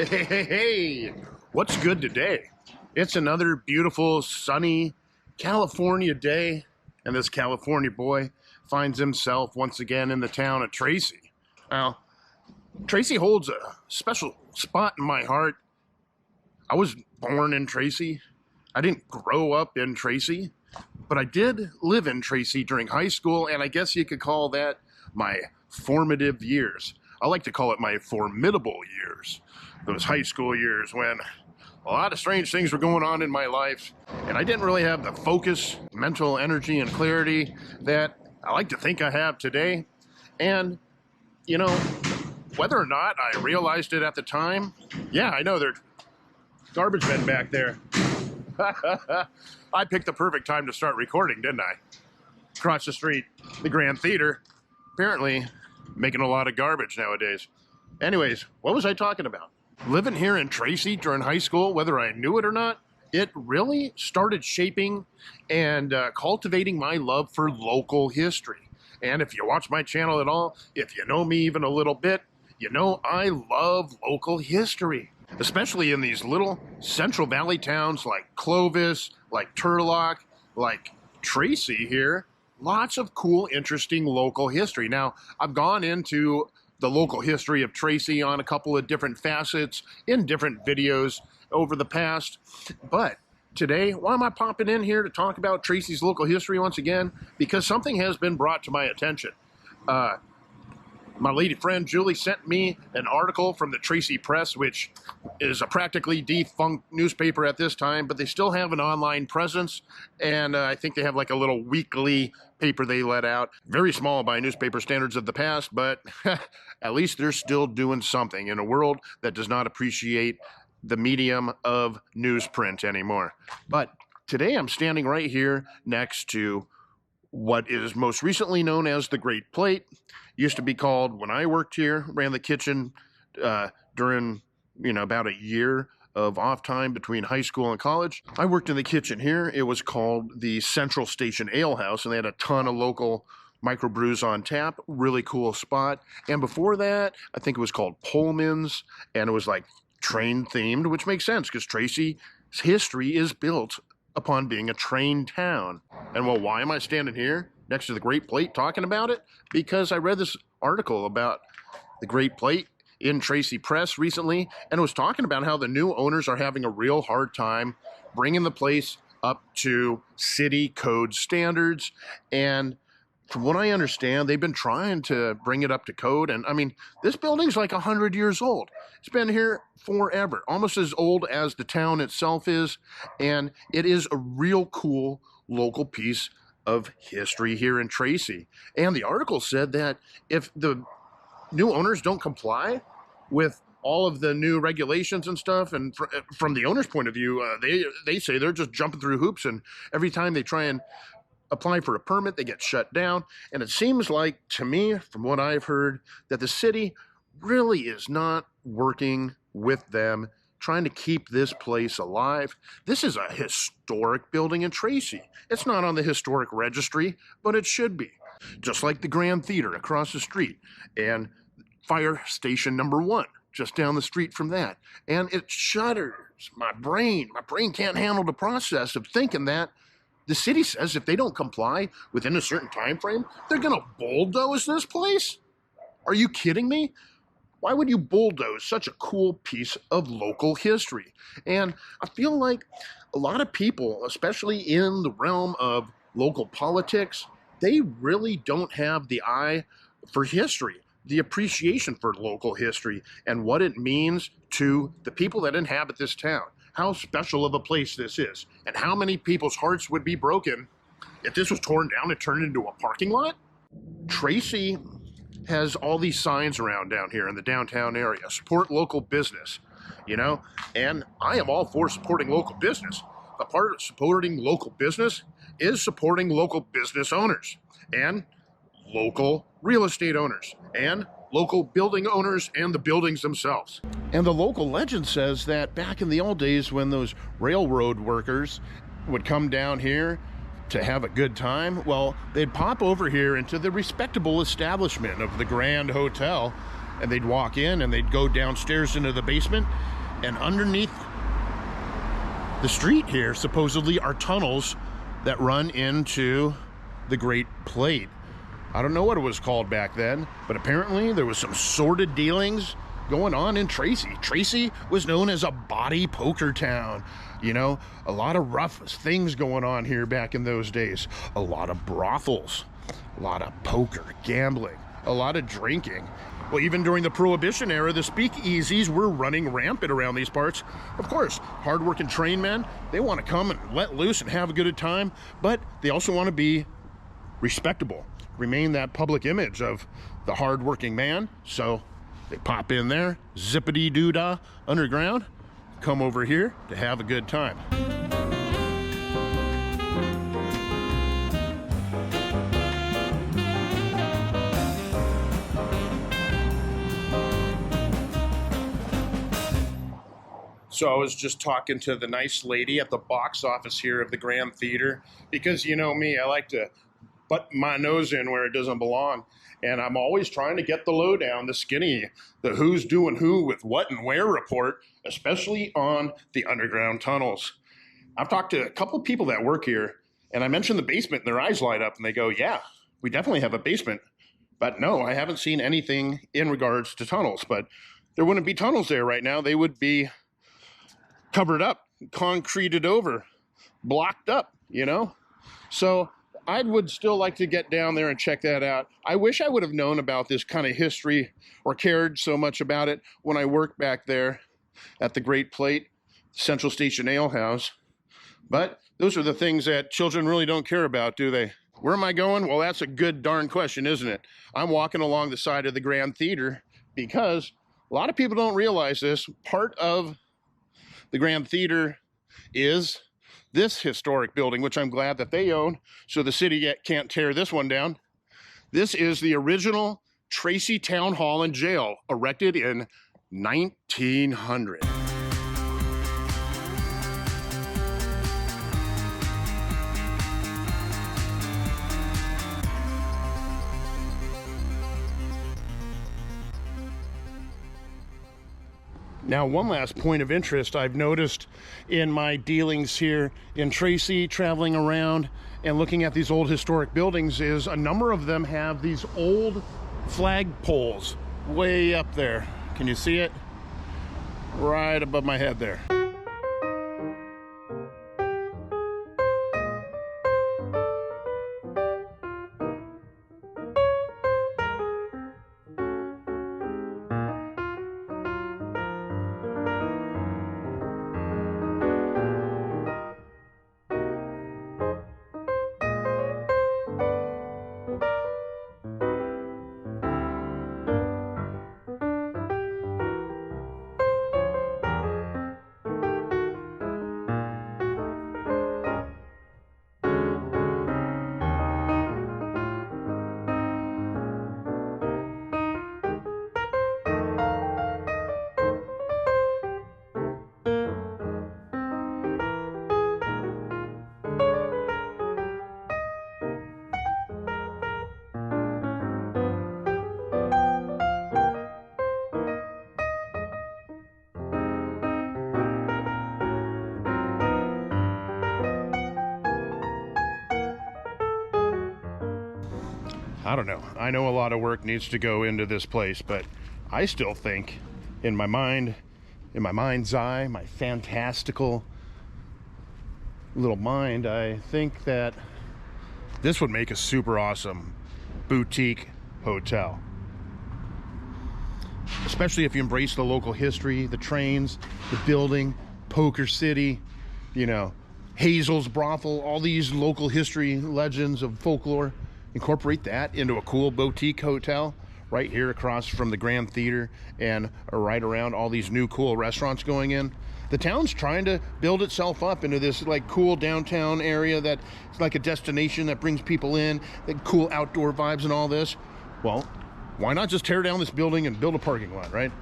Hey, what's good today? It's another beautiful, sunny California day, and this California boy finds himself once again in the town of Tracy. Now, Tracy holds a special spot in my heart. I was born in Tracy. I didn't grow up in Tracy, but I did live in Tracy during high school, and I guess you could call that my formative years. I like to call it my formidable years. Those high school years when a lot of strange things were going on in my life, and I didn't really have the focus, mental energy, and clarity that I like to think I have today. And, you know, whether or not I realized it at the time, yeah, I know there's garbage men back there. I picked the perfect time to start recording, didn't I? Across the street, the Grand Theater, apparently making a lot of garbage nowadays. Anyways, what was I talking about? Living here in Tracy during high school, whether I knew it or not, it really started shaping and cultivating my love for local history. And if you watch my channel at all, if you know me even a little bit, you know I love local history, especially in these little Central Valley towns like Clovis, like Turlock, like Tracy here. Lots of cool, interesting local history. Now, I've gone into the local history of Tracy on a couple of different facets in different videos over the past, but today, why am I popping in here to talk about Tracy's local history once again? Because something has been brought to my attention. My lady friend Julie sent me an article from the Tracy Press, which is a practically defunct newspaper at this time, but they still have an online presence, and I think they have like a little weekly paper they let out. Very small by newspaper standards of the past, but at least they're still doing something in a world that does not appreciate the medium of newsprint anymore. But today I'm standing right here next to what is most recently known as the Great Plate. Used to be called, when I worked here, ran the kitchen during, about a year of off time between high school and college. I worked in the kitchen here. It was called the Central Station Ale House, and they had a ton of local microbrews on tap. Really cool spot. And before that, I think it was called Pullman's, and it was like train themed, which makes sense because Tracy's history is built upon being a train town. And well, why am I standing here next to the Great Plate talking about it? Because I read this article about the Great Plate in Tracy Press recently, and it was talking about how the new owners are having a real hard time bringing the place up to city code standards. And from what I understand, they've been trying to bring it up to code. And I mean, this building's like 100 years old. It's been here forever, almost as old as the town itself is. And it is a real cool local piece of history here in Tracy. And the article said that if the new owners don't comply with all of the new regulations and stuff, and from the owner's point of view, they say they're just jumping through hoops, and every time they try and apply for a permit, they get shut down. And it seems like, to me, from what I've heard, that the city really is not working with them, trying to keep this place alive. This is a historic building in Tracy. It's not on the historic registry, but it should be. Just like the Grand Theater across the street, and Fire Station number 1, just down the street from that. And it shudders my brain. My brain can't handle the process of thinking that the city says if they don't comply within a certain time frame, they're going to bulldoze this place? Are you kidding me? Why would you bulldoze such a cool piece of local history? And I feel like a lot of people, especially in the realm of local politics, they really don't have the eye for history, the appreciation for local history and what it means to the people that inhabit this town. How special of a place this is, and how many people's hearts would be broken if this was torn down and turned into a parking lot. Tracy has all these signs around down here in the downtown area. Support local business, and I am all for supporting local business. The part of supporting local business is supporting local business owners and local real estate owners and local building owners and the buildings themselves. And the local legend says that back in the old days when those railroad workers would come down here to have a good time, well, they'd pop over here into the respectable establishment of the Grand Hotel and they'd walk in and they'd go downstairs into the basement, and underneath the street here supposedly are tunnels that run into the Great Plate. I don't know what it was called back then, but apparently there was some sordid dealings going on in Tracy. Tracy was known as a body poker town. You know, a lot of rough things going on here back in those days. A lot of brothels, a lot of poker, gambling, a lot of drinking. Well, even during the Prohibition era, the speakeasies were running rampant around these parts. Of course, hardworking train men, they want to come and let loose and have a good time, but they also want to be respectable, remain that public image of the hardworking man. So they pop in there, zippity-doo-dah underground, come over here to have a good time. So I was just talking to the nice lady at the box office here of the Grand Theater, because you know me, I like to butt my nose in where it doesn't belong. And I'm always trying to get the lowdown, the skinny, the who's doing who with what and where report, especially on the underground tunnels. I've talked to a couple of people that work here, and I mentioned the basement, and their eyes light up, and they go, yeah, we definitely have a basement. But no, I haven't seen anything in regards to tunnels. But there wouldn't be tunnels there right now. They would be covered up, concreted over, blocked up, you know? So I would still like to get down there and check that out. I wish I would have known about this kind of history or cared so much about it when I worked back there at the Great Plate Central Station Ale House. But those are the things that children really don't care about, do they? Where am I going? Well, that's a good darn question, isn't it? I'm walking along the side of the Grand Theater because a lot of people don't realize this. Part of the Grand Theater is this historic building, which I'm glad that they own, so the city can't tear this one down. This is the original Tracy Town Hall and Jail, erected in 1900. Now, one last point of interest I've noticed in my dealings here in Tracy, traveling around and looking at these old historic buildings, is a number of them have these old flag poles way up there. Can you see it? Right above my head there. I don't know. I know a lot of work needs to go into this place, but I still think in my mind's eye, my fantastical little mind, I think that this would make a super awesome boutique hotel. Especially if you embrace the local history, the trains, the building, Poker City, you know, Hazel's Brothel, all these local history, legends of folklore. Incorporate that into a cool boutique hotel right here across from the Grand Theater and right around all these new cool restaurants going in. The town's trying to build itself up into this like cool downtown area that's like a destination that brings people in, the cool outdoor vibes and all this. Well, why not just tear down this building and build a parking lot, right?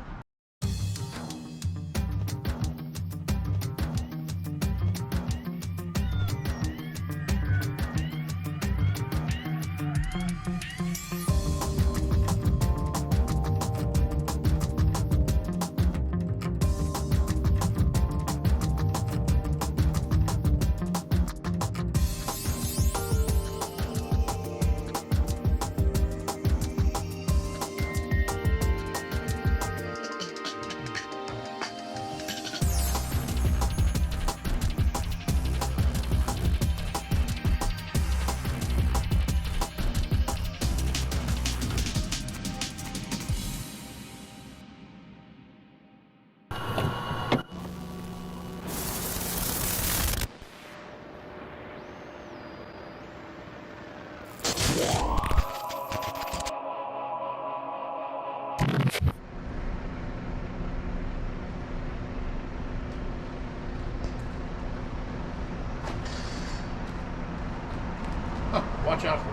Watch out for